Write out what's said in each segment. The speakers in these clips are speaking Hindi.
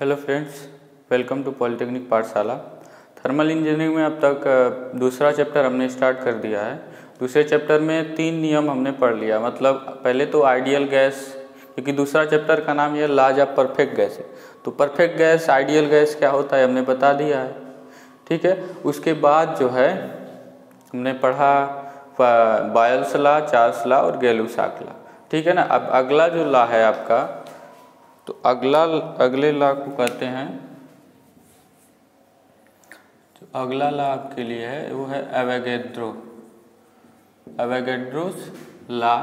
Hello friends, welcome to polytechnic पाठशाला। थर्मल इंजीनियरिंग में अब तक दूसरा चैप्टर हमने स्टार्ट कर दिया है। दूसरे चैप्टर में 3 नियम हमने पढ़ लिया। मतलब पहले तो आइडियल गैस, क्योंकि दूसरा चैप्टर का नाम ये लॉज ऑफ परफेक्ट गैस है, तो परफेक्ट गैस आइडियल गैस क्या होता है हमने बता दिया है। ठीक है, उसके बाद जो है हमने पढ़ा बॉयल्स लॉ, चार्ल्स लॉ और गैलुसाक लॉ। ठीक है ना। अब अगला जो लॉ है आपका, तो अगले लॉ को कहते हैं, जो अगला लॉ आपके लिए है वो है एवोगैड्रोस लॉ।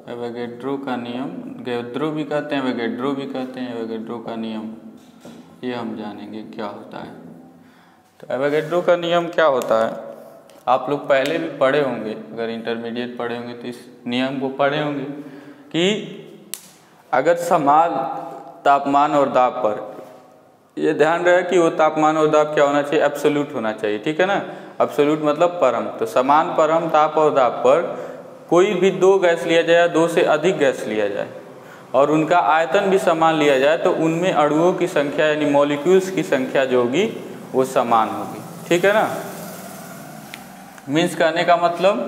एवोगैड्रो का नियम, गैड्रो भी कहते हैं, एवोगैड्रो भी कहते हैं। एवोगैड्रो का नियम ये हम जानेंगे क्या होता है। तो एवोगैड्रो का नियम क्या होता है आप लोग पहले भी पढ़े होंगे, अगर इंटरमीडिएट पढ़े होंगे तो इस नियम को पढ़े होंगे कि अगर समान तापमान और दाब पर, ये ध्यान रहे कि वो तापमान और दाब क्या होना चाहिए, एब्सोल्यूट होना चाहिए। ठीक है ना। एब्सोल्यूट मतलब परम। तो समान परम ताप और दाब पर कोई भी 2 गैस लिया जाए, 2 से अधिक गैस लिया जाए और उनका आयतन भी समान लिया जाए, तो उनमें अणुओं की संख्या यानी मॉलिक्यूल्स की संख्या जो होगी वो समान होगी। ठीक है ना। मीन्स कहने का मतलब,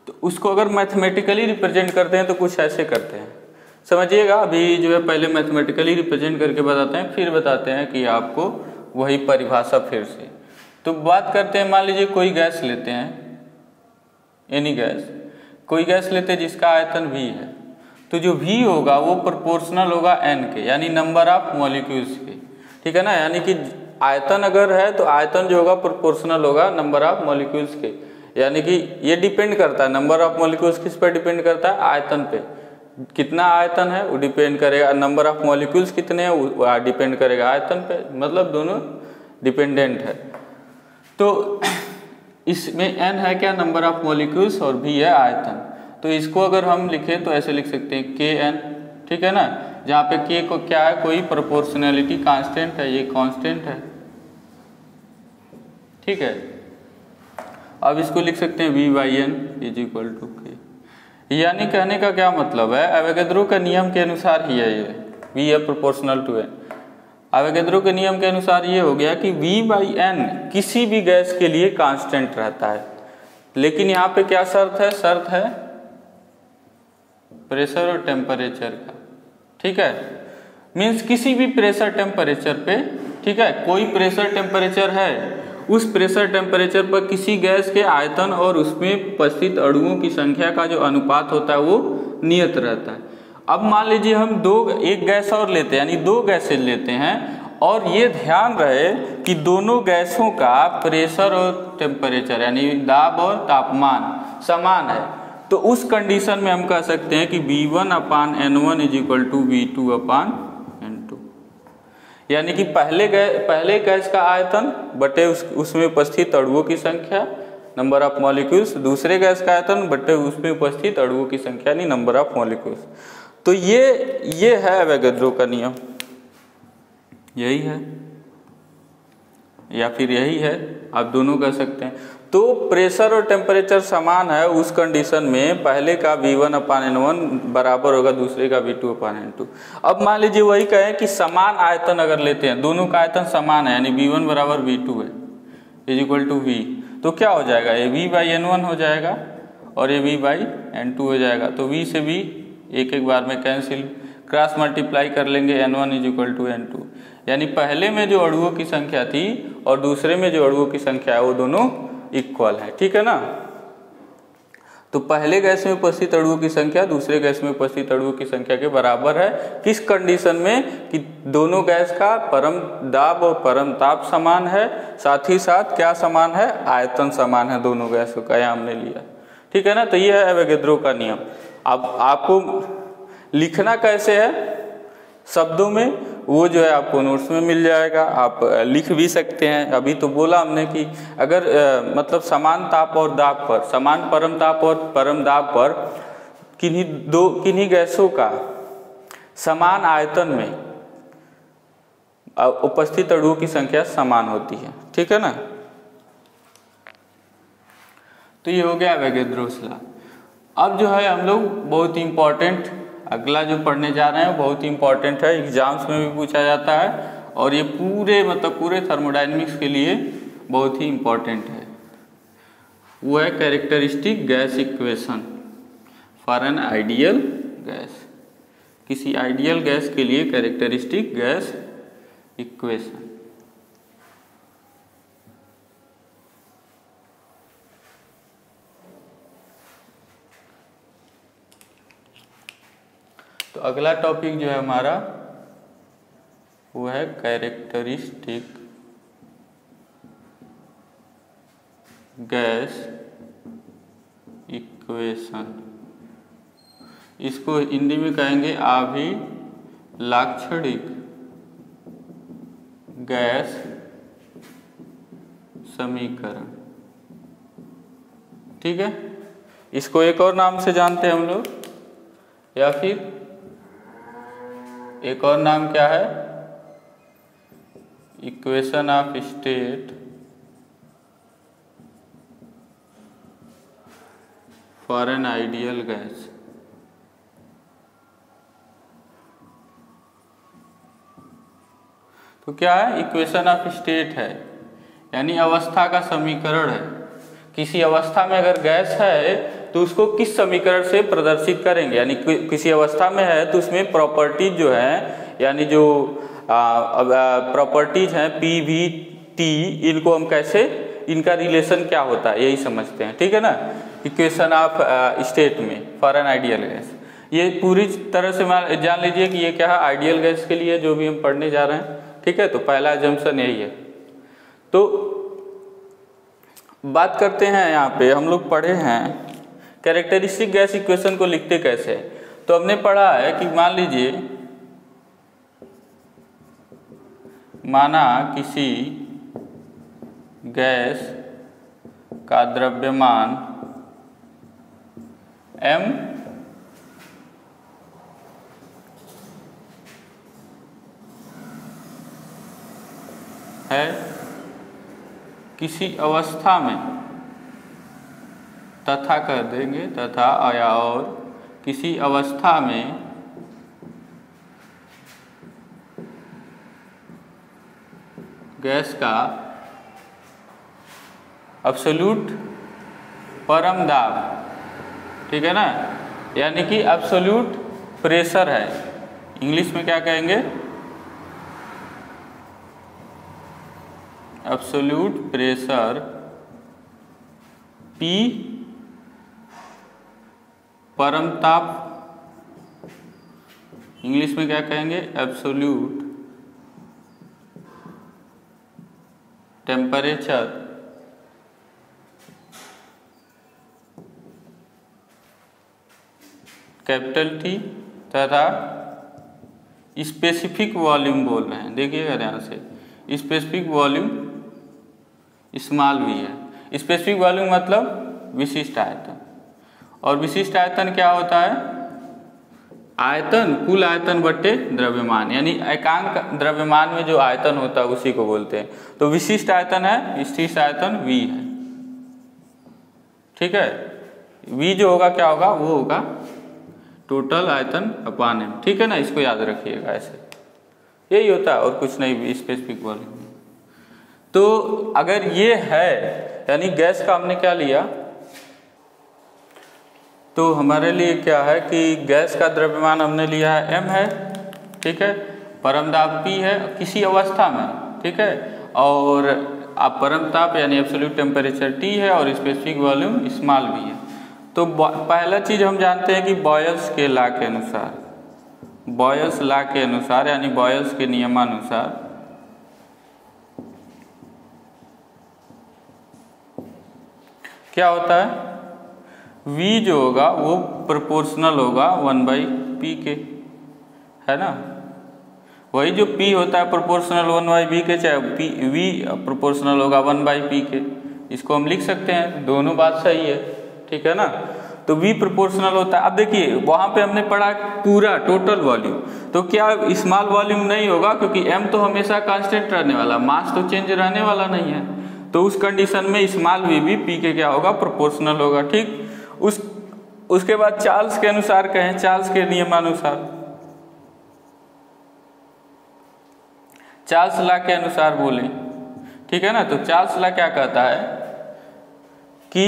तो उसको अगर मैथमेटिकली रिप्रेजेंट करते हैं तो कुछ ऐसे करते हैं, समझिएगा। अभी जो है पहले मैथमेटिकली रिप्रेजेंट करके बताते हैं, फिर बताते हैं कि आपको वही परिभाषा फिर से। तो बात करते हैं, मान लीजिए कोई गैस लेते हैं, एनी गैस, कोई गैस लेते हैं जिसका आयतन V है, तो जो V होगा वो प्रोपोर्शनल होगा N के, यानी नंबर ऑफ मॉलिक्यूल्स के। ठीक है ना। यानी कि आयतन अगर है तो आयतन जो होगा प्रोपोर्शनल होगा नंबर ऑफ मॉलिक्यूल्स के। यानी कि ये डिपेंड करता है, नंबर ऑफ मॉलिक्यूल्स किस पर डिपेंड करता है, आयतन पे। कितना आयतन है वो डिपेंड करेगा, नंबर ऑफ मॉलिक्यूल्स कितने हैं वो डिपेंड करेगा आयतन पे। मतलब दोनों डिपेंडेंट है। तो इसमें n है क्या, नंबर ऑफ मॉलिक्यूल्स, और v है आयतन। तो इसको अगर हम लिखें तो ऐसे लिख सकते हैं kn। ठीक है ना। जहाँ पे k को क्या है, कोई प्रोपोर्शनैलिटी कांस्टेंट है, ये कांस्टेंट है। ठीक है। अब इसको लिख सकते हैं v/n = k। यानी कहने का क्या मतलब है, एवोगैड्रो के नियम के अनुसार ही है ये, v है प्रोपोर्शनल टू n। एवोगैड्रो के नियम के अनुसार ये हो गया कि v/n किसी भी गैस के लिए कांस्टेंट रहता है, लेकिन यहाँ पे क्या शर्त है, शर्त है प्रेशर और टेम्परेचर का। ठीक है। मीन्स किसी भी प्रेशर टेम्परेचर पे, ठीक है, कोई प्रेशर टेम्परेचर है, उस प्रेशर टेम्परेचर पर किसी गैस के आयतन और उसमें उपस्थित अणुओं की संख्या का जो अनुपात होता है वो नियत रहता है। अब मान लीजिए हम एक गैस और लेते हैं, यानी 2 गैसें लेते हैं, और ये ध्यान रहे कि दोनों गैसों का प्रेशर और टेम्परेचर यानी दाब और तापमान समान है, तो उस कंडीशन में हम कह सकते हैं कि V1/N1 = V2/N2। यानी कि पहले गैस का आयतन बटे उसमें उपस्थित अणुओं की संख्या, नंबर ऑफ मॉलिक्यूल्स, दूसरे गैस का आयतन बटे उसमें उपस्थित अणुओं की संख्या यानी नंबर ऑफ मॉलिक्यूल्स। तो ये है एवोगैड्रो का नियम, यही है या फिर यही है, आप दोनों कह सकते हैं। तो प्रेशर और टेम्परेचर समान है, उस कंडीशन में पहले का V1/N1 बराबर होगा दूसरे का V2/N2। अब मान लीजिए वही कहें कि समान आयतन अगर लेते हैं, दोनों का आयतन समान है, यानी V1 = V2 है = V, तो क्या हो जाएगा, ये V/N1 हो जाएगा और ये V/N2 हो जाएगा। तो V से V एक बार में कैंसिल, क्रॉस मल्टीप्लाई कर लेंगे, N1 = N2। यानी पहले में जो अणुओं की संख्या थी और दूसरे में जो अणुओं की संख्या है वो दोनों इक्वल है। ठीक है ना। तो पहले गैस में उपस्थित अणुओं की संख्या दूसरे गैस में उपस्थित अणुओं की संख्या के बराबर है। किस कंडीशन में, कि दोनों गैस का परम दाब और परम ताप समान है, साथ ही साथ क्या समान है, आयतन समान है दोनों गैसों का, यहाँ हमने लिया। ठीक है ना। तो ये है एवोगैड्रो का नियम। अब आपको लिखना कैसे है शब्दों में, वो जो है आपको नोट्स में मिल जाएगा, आप लिख भी सकते हैं। अभी तो बोला हमने कि अगर मतलब समान ताप और दाब पर, समान परम ताप और परम दाब पर किन्हीं गैसों का समान आयतन में उपस्थित अणुओं की संख्या समान होती है। ठीक है ना। तो ये हो गया एवोगैड्रोस लॉ। अब जो है हम लोग बहुत इम्पॉर्टेंट अगला जो पढ़ने जा रहे हैं बहुत इम्पॉर्टेंट है, एग्जाम्स में भी पूछा जाता है और ये पूरे थर्मोडायनेमिक्स के लिए बहुत ही इम्पॉर्टेंट है। वो है characteristic gas equation for an ideal gas. किसी आइडियल गैस के लिए कैरेक्टरिस्टिक गैस इक्वेशन। तो अगला टॉपिक जो है हमारा वो है कैरेक्टरिस्टिक गैस इक्वेशन। इसको हिंदी में कहेंगे अभिलाक्षणिक गैस समीकरण। ठीक है, इसको एक और नाम से जानते हैं हम लोग, या फिर एक और नाम क्या है, equation of state for an ideal gas. तो क्या है, इक्वेशन ऑफ स्टेट है, यानी अवस्था का समीकरण है। किसी अवस्था में अगर गैस है तो उसको किस समीकरण से प्रदर्शित करेंगे, यानी किसी अवस्था में है तो उसमें प्रॉपर्टीज जो है, यानी जो प्रॉपर्टीज हैं पी वी टी, इनको हम कैसे, इनका रिलेशन क्या होता है यही समझते हैं। ठीक है ना, इक्वेशन ऑफ स्टेट में फॉर एन आइडियल गैस। ये पूरी तरह से जान लीजिए कि ये क्या है, आइडियल गैस के लिए जो भी हम पढ़ने जा रहे हैं। ठीक है, तो पहला अजम्पशन यही है। तो बात करते हैं, यहाँ पे हम लोग पढ़े हैं कैरेक्टरिस्टिक गैस इक्वेशन को लिखते कैसे। तो हमने पढ़ा है कि मान लीजिए, माना किसी गैस का द्रव्यमान m है किसी अवस्था में, तथा कर देंगे, तथा आया, और किसी अवस्था में गैस का एब्सोल्यूट परम दाब, ठीक है ना, यानी कि एब्सोल्यूट प्रेशर है। इंग्लिश में क्या कहेंगे, एब्सोल्यूट प्रेशर P परम ताप, इंग्लिश में क्या कहेंगे, एब्सोल्यूट टेम्परेचर कैपिटल T, तथा स्पेसिफिक वॉल्यूम बोल रहे हैं। देखिएगा ध्यान से, स्पेसिफिक वॉल्यूम स्मॉल v है। स्पेसिफिक वॉल्यूम मतलब विशिष्ट आयतन, और विशिष्ट आयतन क्या होता है, आयतन, कुल आयतन बट्टे द्रव्यमान, यानी एकांक द्रव्यमान में जो आयतन होता है उसी को बोलते हैं। तो विशिष्ट आयतन है, विशिष्ट आयतन v है। ठीक है, v जो होगा क्या होगा, वो होगा टोटल आयतन अपान m। ठीक है ना, इसको याद रखिएगा, ऐसे यही होता है और कुछ नहीं स्पेसिफिक वॉल्यूम। तो अगर ये है, यानी गैस का हमने क्या लिया, तो हमारे लिए क्या है कि गैस का द्रव्यमान हमने लिया है m है, ठीक है, परम दाब P है किसी अवस्था में, ठीक है, और आप परम ताप यानी एब्सोल्यूट टेम्परेचर T है, और स्पेसिफिक वॉल्यूम स्मॉल v है। तो पहला चीज हम जानते हैं कि बॉयल्स के लॉ के अनुसार, बॉयल्स लॉ के अनुसार यानी बॉयल्स के नियमानुसार क्या होता है, v जो होगा वो प्रोपोर्शनल होगा 1/p के, है ना। वही जो p होता है प्रोपोर्शनल 1/p के, चाहे v प्रोपोर्शनल होगा 1/p के, इसको हम लिख सकते हैं, दोनों बात सही है। ठीक है ना, तो v प्रोपोर्शनल होता है। अब देखिए वहां पे हमने पढ़ा पूरा टोटल वॉल्यूम, तो क्या स्मॉल वॉल्यूम नहीं होगा, क्योंकि m तो हमेशा कांस्टेंट रहने वाला, मास तो चेंज रहने वाला नहीं है। तो उस कंडीशन में स्मॉल वी भी पी के क्या होगा, प्रोपोर्शनल होगा। ठीक, उसके बाद चार्ल्स के अनुसार कहें, चार्ल्स के नियमानुसार, चार्ल्स लॉ के अनुसार बोले, ठीक है ना। तो चार्ल्स लॉ क्या कहता है कि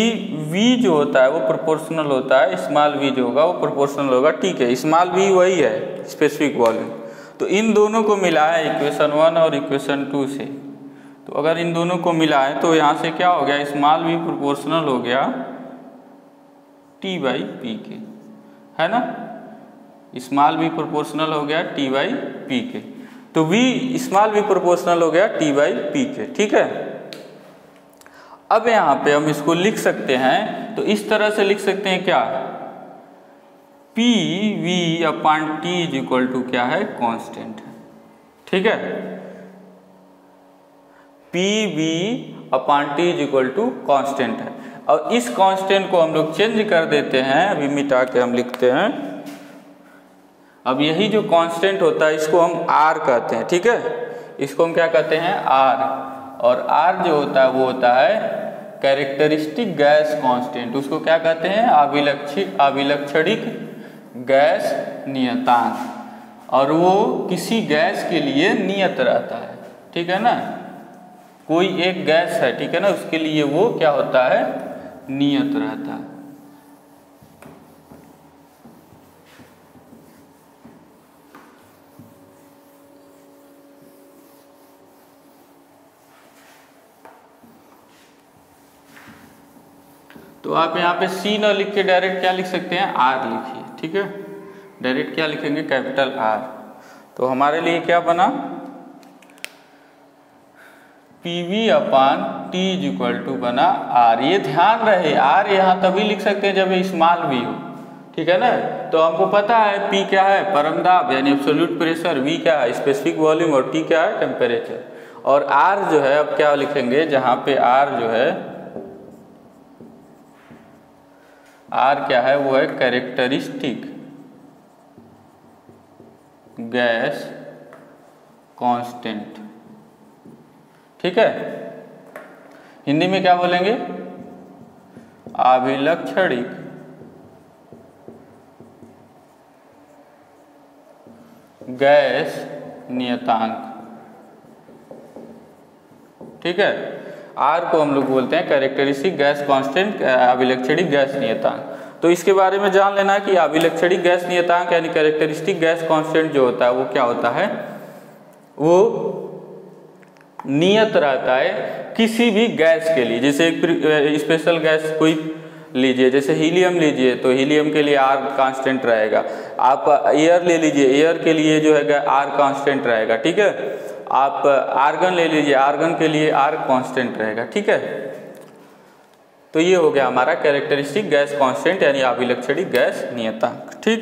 v जो होता है वो प्रोपोर्शनल होता है, स्मॉल v जो होगा वो प्रोपोर्शनल होगा। ठीक है, स्मॉल v वही है स्पेसिफिक वॉल्यूम। तो इन दोनों को मिला है इक्वेशन 1 और इक्वेशन 2 से। तो अगर इन दोनों को मिला है तो यहाँ से क्या हो गया, स्मॉल v प्रोपोर्शनल हो गया t बाई पी के, है ना। स्मॉल v प्रोपोर्शनल हो गया t बाई पी के, तो v स्मॉल v प्रोपोर्शनल हो गया t बाई पी के। ठीक है, अब यहाँ पे हम इसको लिख सकते हैं, तो इस तरह से लिख सकते हैं क्या, p v upon t is equal to क्या है, कांस्टेंट है। ठीक है, p v upon t is equal to constant है। और इस कांस्टेंट को हम लोग चेंज कर देते हैं, अभी मिटा के हम लिखते हैं। अब यही जो कांस्टेंट होता है इसको हम आर कहते हैं। ठीक है, इसको हम क्या कहते हैं, आर। और आर जो होता है वो होता है कैरेक्टरिस्टिक गैस कांस्टेंट। उसको क्या कहते हैं, अभिलक्षणिक गैस नियतांक। और वो किसी गैस के लिए नियत रहता है। ठीक है ना, कोई एक गैस है, ठीक है ना, उसके लिए वो क्या होता है, नियत रहता है। तो आप यहाँ पे सी न लिख के डायरेक्ट क्या लिख सकते हैं, आर लिखिए। ठीक है, डायरेक्ट क्या लिखेंगे, कैपिटल आर। तो हमारे लिए क्या बना, p v upon t is equal to बना आर। ये ध्यान रहे, आर यहाँ तभी लिख सकते हैं जब ये स्मॉल वी हो। ठीक है ना, तो हमको पता है पी क्या है, परमदाब यानी एब्सोल्यूट प्रेशर, वी क्या है, स्पेसिफिक वॉल्यूम, और टी क्या है, टेम्परेचर। और आर जो है, अब क्या लिखेंगे, जहाँ पे आर जो है, आर क्या है, वो है कैरेक्टरिस्टिक गैस कांस्टेंट। ठीक है, हिंदी में क्या बोलेंगे, अभिलक्षणिक गैस नियतांक। ठीक है, आर को हम लोग बोलते हैं कैरेक्टरिस्टिक गैस कांस्टेंट, अभिलक्षणिक गैस नियतांक। तो इसके बारे में जान लेना कि अभिलक्षणिक गैस नियतांक यानी कैरेक्टरिस्टिक गैस कांस्टेंट जो होता है वो क्या होता है, वो नियत रहता है किसी भी गैस के लिए। जैसे एक स्पेशल गैस कोई लीजिए, जैसे हीलियम लीजिए, तो हीलियम के लिए आर कांस्टेंट रहेगा। आप एयर ले लीजिए, एयर के लिए जो है आर कांस्टेंट रहेगा। ठीक है, आप आर्गन ले लीजिए, आर्गन के लिए आर कांस्टेंट रहेगा। ठीक है, तो ये हो गया हमारा कैरेक्टरिस्टिक गैस कांस्टेंट यानी अभिलक्षणिक गैस नियतांक। ठीक,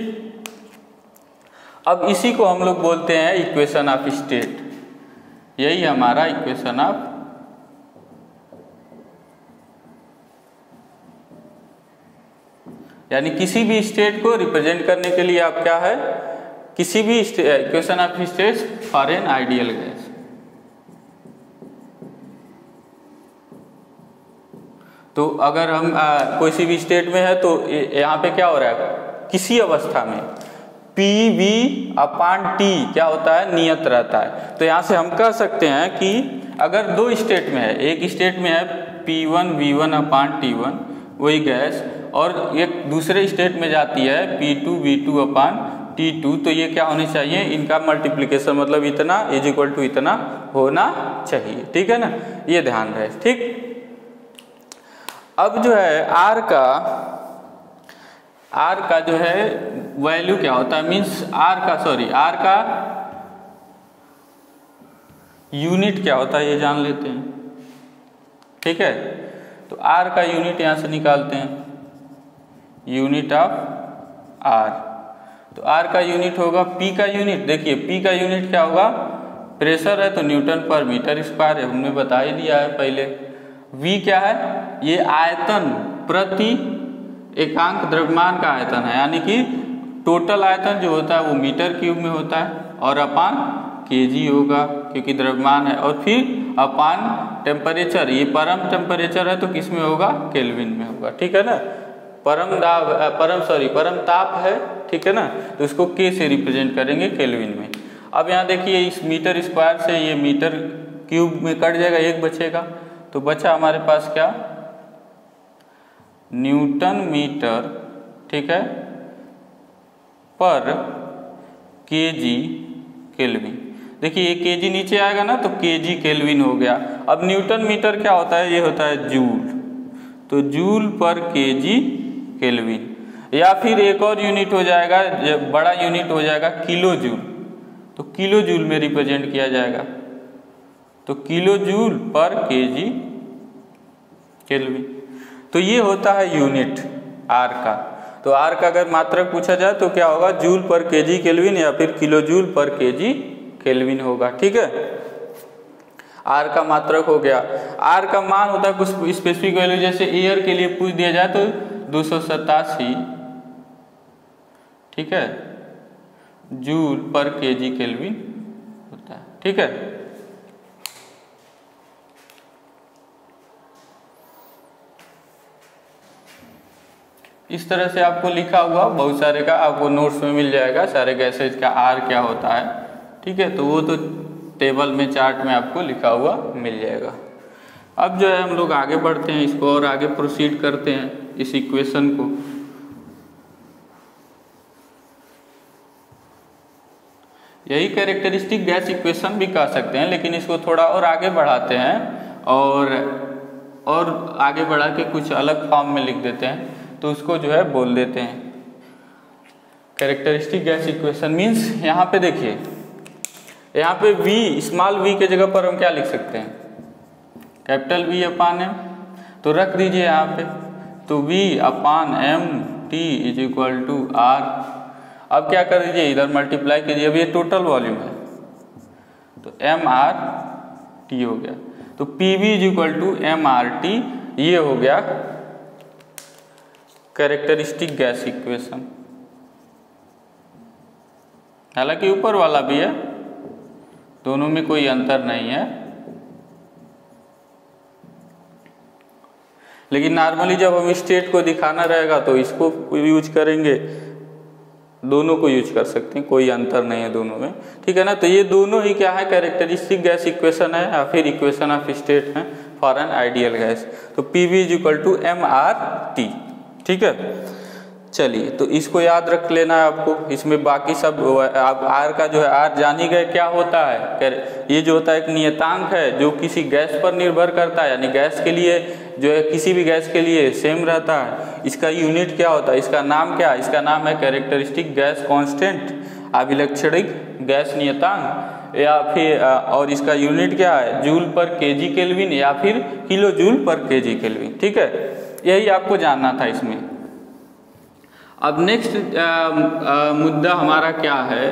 अब इसी को हम लोग बोलते हैं इक्वेशन ऑफ स्टेट। यही हमारा इक्वेशन ऑफ यानी किसी भी स्टेट को रिप्रेजेंट करने के लिए आप क्या है, किसी भी equation of state for an ideal gas. तो अगर हम कोई सी भी स्टेट में है तो यहाँ पे क्या हो रहा है, किसी अवस्था में पी वी अपॉन टी क्या होता है, नियत रहता है। तो यहाँ से हम कह सकते हैं कि अगर दो स्टेट में है, एक स्टेट में है P1 V1 अपॉन T1 वही गैस, और एक दूसरे स्टेट में जाती है P2 V2 अपॉन T2, तो ये क्या होनी चाहिए, इनका मल्टीप्लिकेशन मतलब इतना इज इक्वल टू इतना होना चाहिए। ठीक है ना, ये ध्यान रहे। ठीक, अब जो है आर का जो है वैल्यू क्या होता है, मीन्स आर का यूनिट क्या होता है ये जान लेते हैं। ठीक है, तो आर का यूनिट यहां से निकालते हैं, यूनिट ऑफ आर। तो आर का यूनिट होगा पी का यूनिट, देखिए पी का यूनिट क्या होगा, प्रेशर है तो न्यूटन पर मीटर स्क्वायर है, हमने बता ही दिया है पहले। वी क्या है, ये आयतन प्रति एकांक द्रव्यमान का आयतन है, यानी कि टोटल आयतन जो होता है वो मीटर क्यूब में होता है, और अपान केजी होगा क्योंकि द्रव्यमान है। और फिर अपान टेम्परेचर, ये परम टेम्परेचर है तो किस में होगा, केल्विन में होगा, ठीक है ना। परम ताप है, ठीक है ना, तो इसको के से रिप्रेजेंट करेंगे केल्विन में। अब यहाँ देखिए इस मीटर स्क्वायर से ये मीटर क्यूब में कट जाएगा, एक बचेगा, तो बचा हमारे पास क्या, न्यूटन मीटर, ठीक है, पर केजी केल्विन। देखिए ये केजी नीचे आएगा ना तो केजी केल्विन हो गया। अब न्यूटन मीटर क्या होता है, ये होता है जूल, तो जूल पर केजी केल्विन। या फिर एक और यूनिट हो जाएगा, बड़ा यूनिट हो जाएगा किलो जूल, तो किलो जूल में रिप्रेजेंट किया जाएगा, तो किलो जूल पर केजी केल्विन। तो ये होता है यूनिट आर का। तो आर का अगर मात्रक पूछा जाए तो क्या होगा, जूल पर केजी केल्विन या फिर किलो जूल पर केजी केल्विन होगा, ठीक है। आर का मात्रक हो गया। आर का मान होता है कुछ स्पेसिफिक वैल्यू, जैसे एयर के लिए पूछ दिया जाए तो 287, ठीक है, जूल पर केजी केल्विन होता है, ठीक है। इस तरह से आपको लिखा हुआ बहुत सारे का आपको नोट्स में मिल जाएगा, सारे गैसेज का आर क्या होता है, ठीक है। तो वो तो टेबल में चार्ट में आपको लिखा हुआ मिल जाएगा। अब जो है हम लोग आगे बढ़ते हैं, इसको और आगे प्रोसीड करते हैं इस इक्वेशन को। यही कैरेक्टरिस्टिक गैस इक्वेशन भी कह सकते हैं, लेकिन इसको थोड़ा और आगे बढ़ाते हैं और आगे बढ़ा के कुछ अलग फॉर्म में लिख देते हैं, तो उसको जो है बोल देते हैं कैरेक्टरिस्टिक गैस इक्वेशन। मीन्स यहाँ पे देखिए, यहाँ पे v, स्मॉल v के जगह पर हम क्या लिख सकते हैं, कैपिटल V अपान m, तो रख दीजिए यहाँ पे, तो v upon m t is equal to r। अब क्या कर दीजिए, इधर मल्टीप्लाई कीजिए, अब ये टोटल वॉल्यूम है, तो mr t हो गया, तो pv is equal to mrt, ये हो गया कैरेक्टरिस्टिक गैस इक्वेशन। हालांकि ऊपर वाला भी है, दोनों में कोई अंतर नहीं है, लेकिन नॉर्मली जब हम स्टेट को दिखाना रहेगा तो इसको यूज करेंगे, दोनों को यूज कर सकते हैं, कोई अंतर नहीं है दोनों में, ठीक है ना। तो ये दोनों ही क्या है, कैरेक्टरिस्टिक गैस इक्वेशन है या फिर इक्वेशन ऑफ स्टेट है फॉर एन आइडियल गैस। तो p v is equal to mrt, ठीक है। चलिए, तो इसको याद रख लेना है आपको। इसमें बाकी सब आप आर का जो है, आर जान ही गए क्या होता है, ये जो होता है एक नियतांक है जो किसी गैस पर निर्भर करता है, यानी गैस के लिए जो है किसी भी गैस के लिए सेम रहता है। इसका यूनिट क्या होता है, इसका नाम क्या है, इसका नाम है कैरेक्टरिस्टिक गैस कांस्टेंट, अभिलक्षणिक गैस नियतांक, या फिर और इसका यूनिट क्या है, जूल पर केजी केल्विन या फिर किलो जूल पर केजी केल्विन, ठीक है। यही आपको जानना था इसमें। अब नेक्स्ट मुद्दा हमारा क्या है,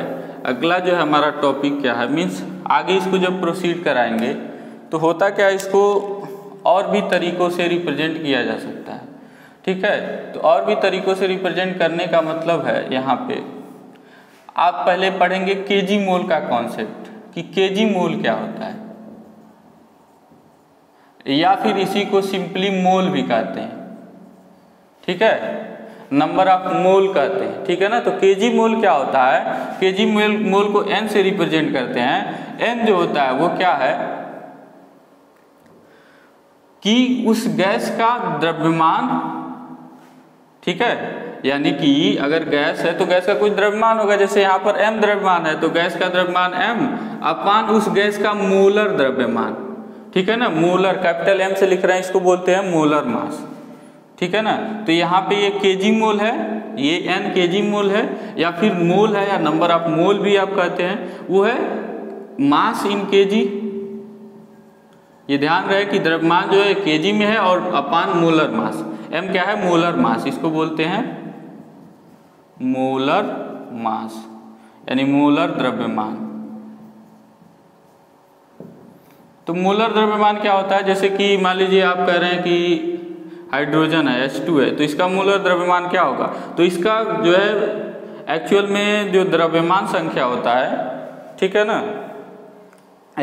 अगला जो है हमारा टॉपिक क्या है, मीन्स आगे इसको जब प्रोसीड कराएंगे तो होता क्या है, इसको और भी तरीकों से रिप्रेजेंट किया जा सकता है, ठीक है। तो और भी तरीकों से रिप्रेजेंट करने का मतलब है, यहाँ पे आप पहले पढ़ेंगे केजी मोल का कॉन्सेप्ट, कि केजी मोल क्या होता है, या फिर इसी को सिंपली मोल भी कहते हैं, ठीक है, नंबर ऑफ मोल कहते हैं, ठीक है ना। तो केजी मोल क्या होता है, केजी मोल को n से रिप्रेजेंट करते हैं। n जो होता है वो क्या है कि उस गैस का द्रव्यमान, ठीक है, यानी कि अगर गैस है तो गैस का कुछ द्रव्यमान होगा, जैसे यहाँ पर m द्रव्यमान है तो गैस का द्रव्यमान m अपान उस गैस का मोलर द्रव्यमान, ठीक है ना। मोलर कैपिटल M से लिख रहे हैं, इसको बोलते हैं मोलर मास, ठीक है ना। तो यहाँ पे ये केजी मोल है, ये n केजी मोल है, या फिर मोल है या नंबर ऑफ मोल भी आप कहते हैं, वो है मास इन केजी। ये ध्यान रहे कि द्रव्यमान जो है केजी में है और अपान मोलर मास, m क्या है, मोलर मास, इसको बोलते हैं मोलर मास, यानी मोलर द्रव्यमान। तो मोलर द्रव्यमान क्या होता है, जैसे कि मान लीजिए आप कह रहे हैं कि हाइड्रोजन है, H2 है, तो इसका मोलर द्रव्यमान क्या होगा, तो इसका जो है एक्चुअल में जो द्रव्यमान संख्या होता है, ठीक है ना,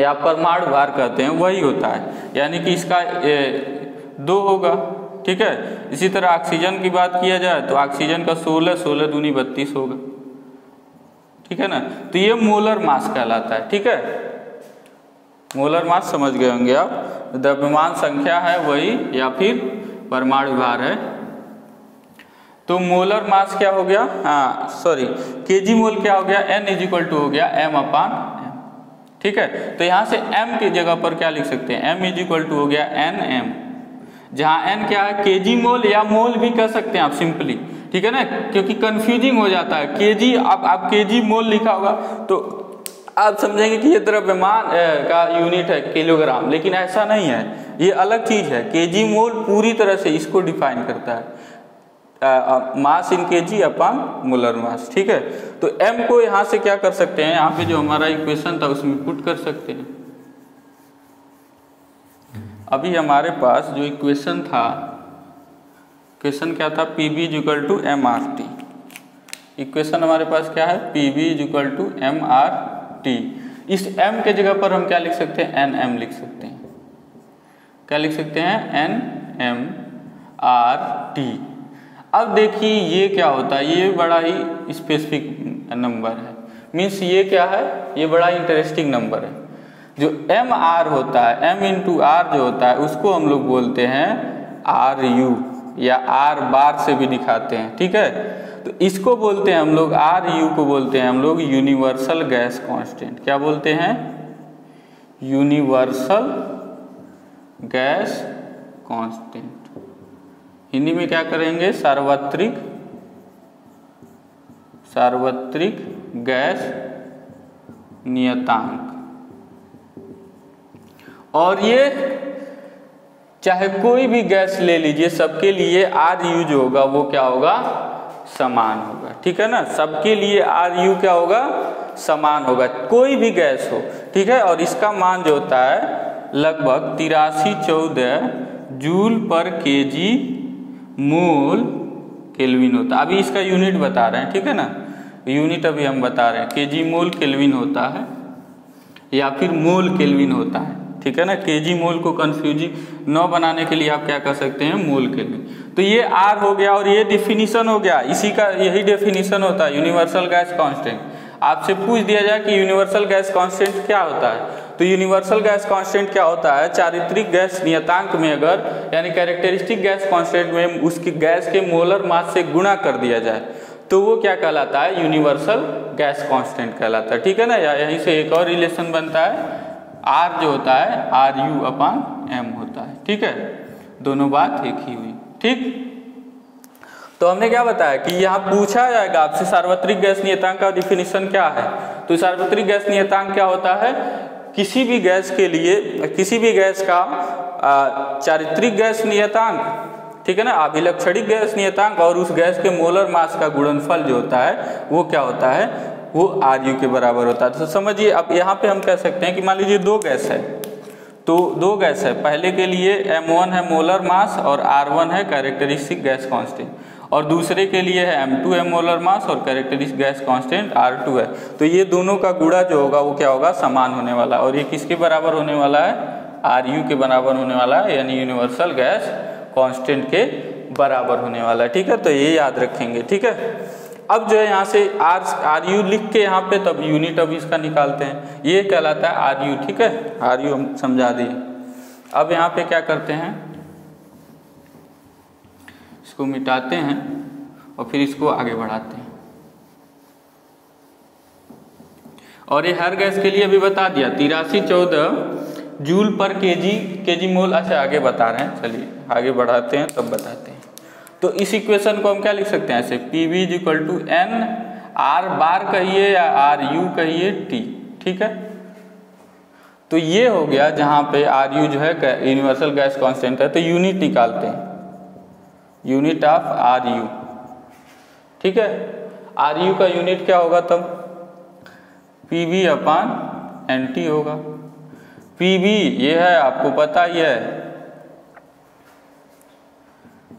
या परमाणु भार कहते हैं वही होता है, यानी कि इसका 2 होगा। ठीक है, इसी तरह ऑक्सीजन की बात किया जाए तो ऑक्सीजन का 16 दूनी 32 होगा। ठीक है ना, तो ये मोलर मास कहलाता है। ठीक है, मोलर मास समझ गए होंगे आप, द्रव्यमान संख्या है वही या फिर परमाणु भार है। तो मोलर मास क्या हो गया, केजी मोल क्या हो गया, N = हो गया m/m। ठीक है, तो यहाँ से m की जगह पर क्या लिख सकते हैं, m = हो गया Nm, जहाँ n क्या है, केजी मोल या मोल भी कह सकते हैं आप सिंपली। ठीक है ना, क्योंकि कंफ्यूजिंग हो जाता है, केजी आप केजी मोल लिखा होगा तो आप समझेंगे कि ये द्रव्यमान का यूनिट है किलोग्राम, लेकिन ऐसा नहीं है, ये अलग चीज है। केजी मोल पूरी तरह से इसको डिफाइन करता है, मास इन केजी अपॉन मोलर मास। ठीक है, तो m को यहाँ से क्या कर सकते हैं, यहाँ पे जो हमारा इक्वेशन था उसमें पुट कर सकते हैं। अभी हमारे पास जो इक्वेशन था, इक्वेशन क्या था, Pv = mRT। इक्वेशन हमारे पास क्या है, Pv = mRT। इस m के जगह पर हम क्या लिख सकते हैं, Nm लिख सकते हैं। क्या लिख सकते हैं, NmRT। अब देखिए ये क्या होता है, ये बड़ा ही स्पेसिफिक नंबर है, मीन्स ये क्या है, ये बड़ा इंटरेस्टिंग नंबर है। जो mR होता है, m × r जो होता है उसको हम लोग बोलते हैं RU या R बार से भी दिखाते हैं। ठीक है, तो इसको बोलते हैं हम लोग, RU को बोलते हैं हम लोग यूनिवर्सल गैस कांस्टेंट। क्या बोलते हैं, यूनिवर्सल गैस कांस्टेंट। हिंदी में क्या करेंगे, सार्वत्रिक गैस नियतांक। और ये चाहे कोई भी गैस ले लीजिए, सबके लिए RU जो होगा वो क्या होगा, समान होगा। ठीक है ना, सबके लिए RU क्या होगा, समान होगा, कोई भी गैस हो। ठीक है, और इसका मान जो होता है लगभग 8314 J/kg मोल केल्विन होता है। अभी इसका यूनिट बता रहे हैं। ठीक है ना, यूनिट अभी हम बता रहे हैं, केजी मोल केल्विन होता है या फिर मोल केल्विन होता है। ठीक है ना, केजी मोल को कंफ्यूजिंग न बनाने के लिए आप क्या कर सकते हैं, मोल केल्विन। तो ये R हो गया और ये डिफिनीशन हो गया, इसी का यही डेफिनेशन होता है यूनिवर्सल गैस कांस्टेंट। आपसे पूछ दिया जाए कि यूनिवर्सल गैस कांस्टेंट क्या होता है, तो यूनिवर्सल गैस कांस्टेंट क्या होता है, चारित्रिक गैस नियतांक में अगर, यानी कैरेक्टरिस्टिक गैस कांस्टेंट में उसकी गैस के मोलर मास से गुणा कर दिया जाए तो वो क्या कहलाता है, यूनिवर्सल गैस कांस्टेंट कहलाता है। ठीक है ना, या यहीं से एक और रिलेशन बनता है, R जो होता है RU/m होता है। ठीक है, दोनों बात एक ही हुई। ठीक, तो हमने क्या बताया कि यहाँ पूछा जाएगा आपसे सार्वत्रिक गैस नियतांक का डिफिनीशन क्या है। तो सार्वत्रिक गैस नियतांक क्या होता है, किसी भी गैस के लिए, किसी भी गैस का चारित्रिक गैस नियतांक, ठीक है ना, अभिलक्षणिक गैस नियतांक और उस गैस के मोलर मास का गुणनफल जो होता है वो क्या होता है, वो RU के बराबर होता है। तो समझिए, अब यहाँ पे हम कह सकते हैं कि मान लीजिए 2 गैस है, तो 2 गैस है, पहले के लिए M1 है मोलर मास और R1 है कैरेक्टरिस्टिक गैस कांस्टेंट, और दूसरे के लिए है M2 है मोलर मास और कैरेक्टरिस्टिक गैस कांस्टेंट R2 है। तो ये दोनों का गुणा जो होगा वो क्या होगा, समान होने वाला, और ये किसके बराबर होने वाला है, RU के बराबर होने वाला है, यानी यूनिवर्सल गैस कांस्टेंट के बराबर होने वाला है। ठीक है, तो ये याद रखेंगे। ठीक है, अब जो है यहाँ से RU लिख के यहाँ पे तब यूनिट अब इसका निकालते हैं, ये कहलाता है RU। ठीक है, RU हम समझा दिए। अब यहाँ पे क्या करते हैं, इसको मिटाते हैं और फिर इसको आगे बढ़ाते हैं। और ये हर गैस के लिए भी बता दिया, 8314 J/kg मोल। अच्छा, आगे बता रहे हैं, चलिए आगे बढ़ाते हैं तब बताते हैं। तो इस इक्वेशन को हम क्या लिख सकते हैं ऐसे, Pv = n R बार कहिए या RU कहिए T। ठीक है, तो ये हो गया जहाँ पे RU जो है यूनिवर्सल गैस कांस्टेंट है, तो यूनिट निकालते हैं, यूनिट ऑफ RU। ठीक है, RU का यूनिट क्या होगा तब, Pv/NT होगा। Pv ये है, आपको पता ही है,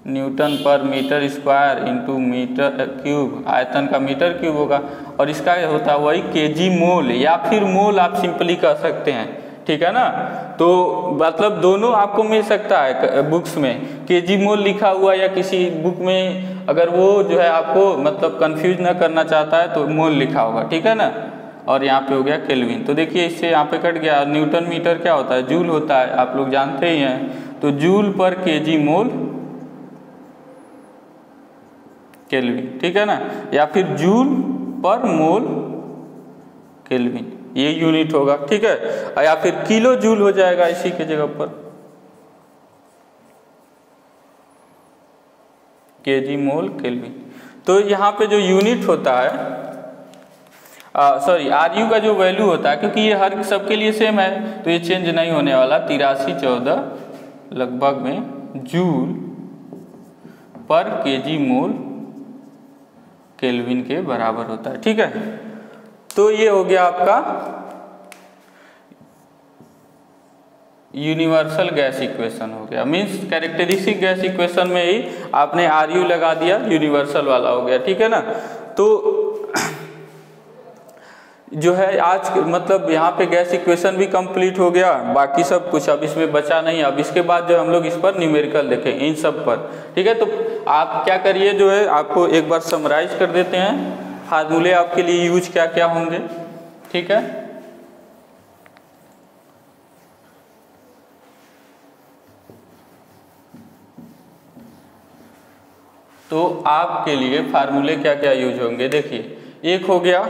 Newton per metre square into metre cube, आयतन का मीटर क्यूब होगा, और इसका होता है वही केजी मोल, या फिर मोल आप सिंपली कह सकते हैं, ठीक है ना। तो मतलब दोनों आपको मिल सकता है बुक्स में, केजी मोल लिखा हुआ या किसी बुक में अगर वो जो है आपको मतलब कंफ्यूज ना करना चाहता है तो मोल लिखा होगा, ठीक है ना। और यहाँ पे हो गया केल्विन। तो देखिए इससे यहाँ पे कट गया। न्यूटन मीटर क्या होता है, जूल होता है, आप लोग जानते ही हैं। तो जूल पर केजी मोल केल्विन, ठीक है ना, या फिर जूल पर मोल केल्विन, ये यूनिट होगा, ठीक है। या फिर किलो जूल हो जाएगा इसी के जगह पर, केजी मोल केल्विन। तो यहाँ पे जो यूनिट होता है, सॉरी आरयू का जो वैल्यू होता है, क्योंकि ये हर सबके लिए सेम है तो ये चेंज नहीं होने वाला, 8314 लगभग में जूल पर केजी मोल केल्विन के बराबर होता है, ठीक है। तो ये हो गया आपका यूनिवर्सल गैस इक्वेशन हो गया, मींस कैरेक्टरिस्टिक गैस इक्वेशन में ही आपने आरयू लगा दिया, यूनिवर्सल वाला हो गया, ठीक है ना। तो जो है आज मतलब यहाँ पे गैस इक्वेशन भी कंप्लीट हो गया, बाकी सब कुछ अब इसमें बचा नहीं। अब इसके बाद जो हम लोग इस पर न्यूमेरिकल देखें इन सब पर, ठीक है। तो आप क्या करिए, जो है आपको एक बार समराइज कर देते हैं फार्मूले आपके लिए यूज क्या क्या होंगे, ठीक है। तो आपके लिए फार्मूले क्या क्या यूज होंगे, देखिए एक हो गया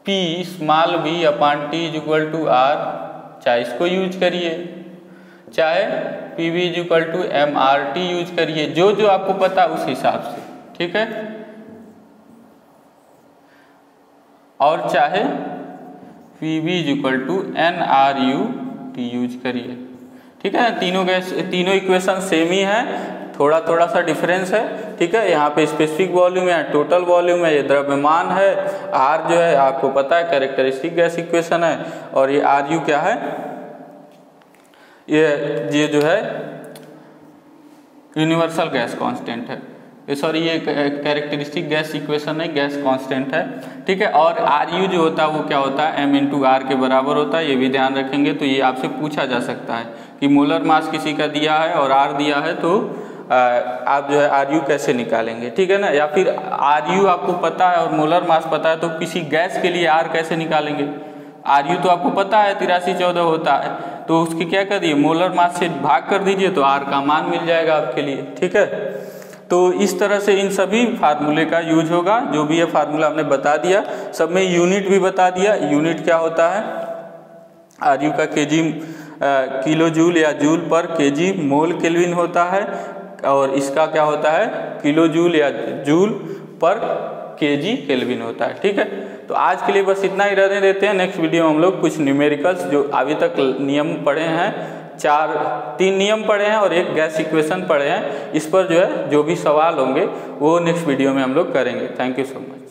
P small v upon t is equal to r, चाहे इसको यूज करिए चाहे p v is equal to m r t use करिए, जो जो आपको पता उस हिसाब से, ठीक है। और चाहे p v is equal to n r u t use करिए, ठीक है। तीनों इक्वेशन सेम ही है, थोड़ा थोड़ा सा डिफरेंस है, ठीक है। यहाँ पे स्पेसिफिक वॉल्यूम है, टोटल वॉल्यूम है, ये द्रव्यमान है, आर जो है आपको पता है कैरेक्टरिस्टिक गैस इक्वेशन है, और ये आर यू क्या है, ये जो है यूनिवर्सल गैस कांस्टेंट है, सॉरी ये कैरेक्टरिस्टिक गैस इक्वेशन है, गैस कांस्टेंट है, ठीक है। और आर यू जो होता है वो क्या होता है, एम इंटू आर के बराबर होता है, ये भी ध्यान रखेंगे। तो ये आपसे पूछा जा सकता है कि मोलर मास किसी का दिया है और आर दिया है, तो आप जो है आर यू कैसे निकालेंगे, ठीक है ना। या फिर आर यू आपको पता है और मोलर मास पता है, तो किसी गैस के लिए आर कैसे निकालेंगे। आर यू तो आपको पता है 8314 होता है, तो उसकी क्या कर दिए, मोलर मास से भाग कर दीजिए तो आर का मान मिल जाएगा आपके लिए, ठीक है। तो इस तरह से इन सभी फार्मूले का यूज होगा, जो भी ये फार्मूला हमने बता दिया, सब में यूनिट भी बता दिया। यूनिट क्या होता है, आर यू का केजी किलो जूल या जूल पर केजी मोल केल्विन होता है, और इसका क्या होता है, किलो जूल या जूल पर केजी केल्विन होता है, ठीक है। तो आज के लिए बस इतना ही रहने देते हैं। नेक्स्ट वीडियो में हम लोग कुछ न्यूमेरिकल्स जो अभी तक नियम पढ़े हैं, 3 नियम पढ़े हैं और एक गैस इक्वेशन पढ़े हैं, इस पर जो है जो भी सवाल होंगे वो नेक्स्ट वीडियो में हम लोग करेंगे। Thank you so much.